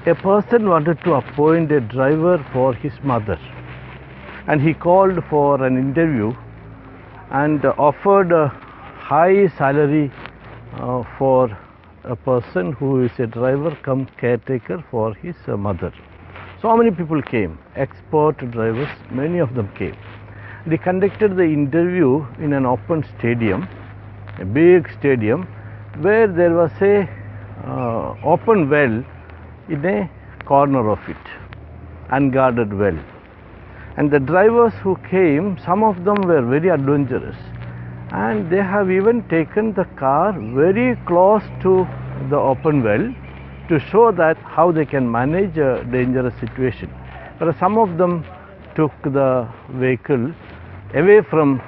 A person wanted to appoint a driver for his mother, and he called for an interview and offered a high salary for a person who is a driver come caretaker for his mother. So many people came, expert drivers, many of them came. They conducted the interview in an open stadium, a big stadium, where there was a open well in a corner of it, unguarded well. And the drivers who came, some of them were very adventurous, and they have even taken the car very close to the open well to show that how they can manage a dangerous situation. But some of them took the vehicle away from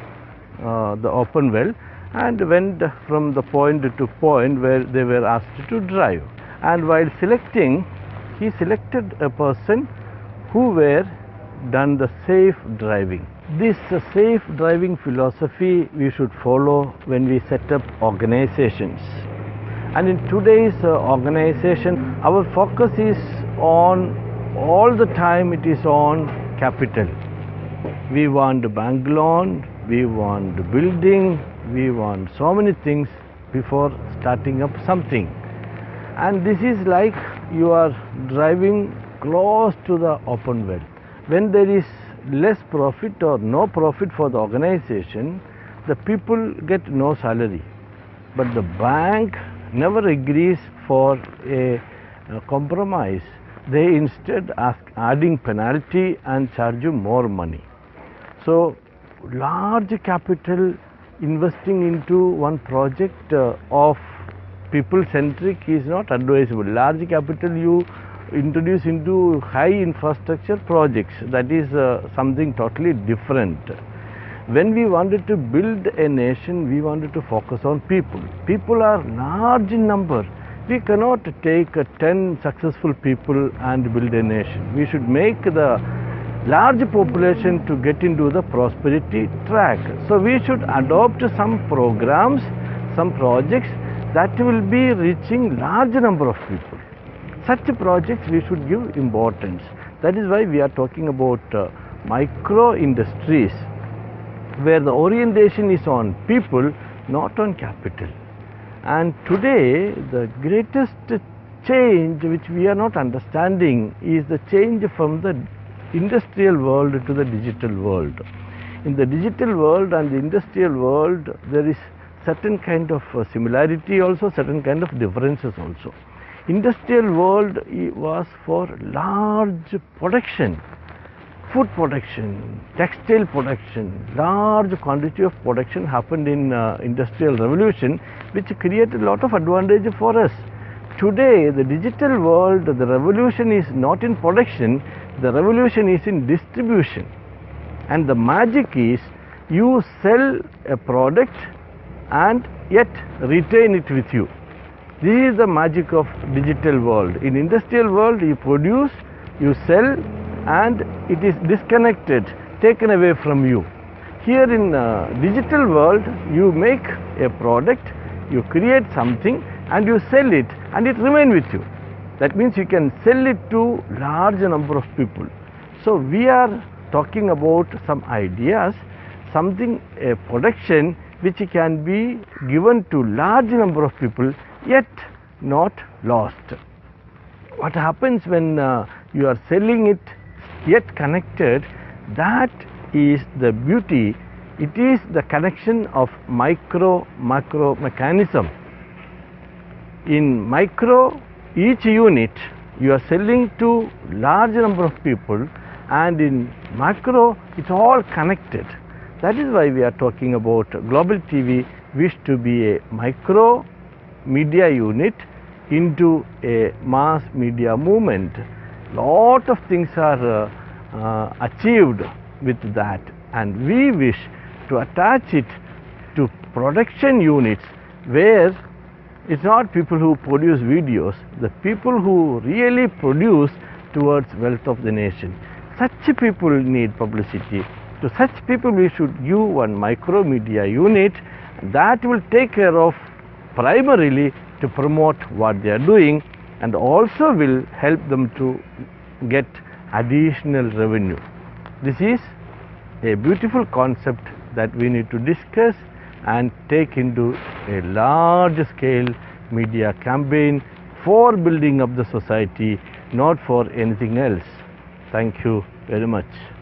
the open well and went from the point to point where they were asked to drive. And while selecting, he selected a person who were done the safe driving. This safe driving philosophy we should follow when we set up organizations. And in today's organization, our focus is on, all the time it is on capital. We want bank loan, we want building, we want so many things before starting up something. And this is like you are driving close to the open well. When there is less profit or no profit for the organization, the people get no salary. But the bank never agrees for a compromise. They instead ask adding penalty and charge you more money. So large capital investing into one project of people centric is not advisable. Large capital you introduce into high infrastructure projects, that is something totally different. When we wanted to build a nation, we wanted to focus on people. People are large in number. We cannot take 10 successful people and build a nation. We should make the large population to get into the prosperity track. So we should adopt some programs, some projects that will be reaching large number of people. Such projects we should give importance. That is why we are talking about micro industries, where the orientation is on people, not on capital. And today the greatest change which we are not understanding is the change from the industrial world to the digital world. In the digital world and the industrial world, there is certain kind of similarity also, certain kind of differences also. Industrial world was for large production, food production, textile production. Large quantity of production happened in industrial revolution, which created a lot of advantage for us. Today, the digital world, the revolution is not in production, the revolution is in distribution. And the magic is you sell a product and yet retain it with you. This is the magic of digital world. In industrial world, you produce, you sell, and it is disconnected, taken away from you. Here in digital world, you make a product, you create something and you sell it, and it remains with you. That means you can sell it to large number of people. So we are talking about some ideas, something, a production which can be given to large number of people, yet not lost. What happens when you are selling it yet connected? That is the beauty. It is the connection of micro macro mechanism. In micro, each unit you are selling to large number of people, and in macro it's all connected. That is why we are talking about Global TV wish to be a micro media unit into a mass media movement. Lot of things are achieved with that, and we wish to attach it to production units where it's not people who produce videos, the people who really produce towards wealth of the nation. Such people need publicity. To such people we should give one micro media unit that will take care of primarily to promote what they are doing, and also will help them to get additional revenue. This is a beautiful concept that we need to discuss and take into a large scale media campaign for building up the society, not for anything else. Thank you very much.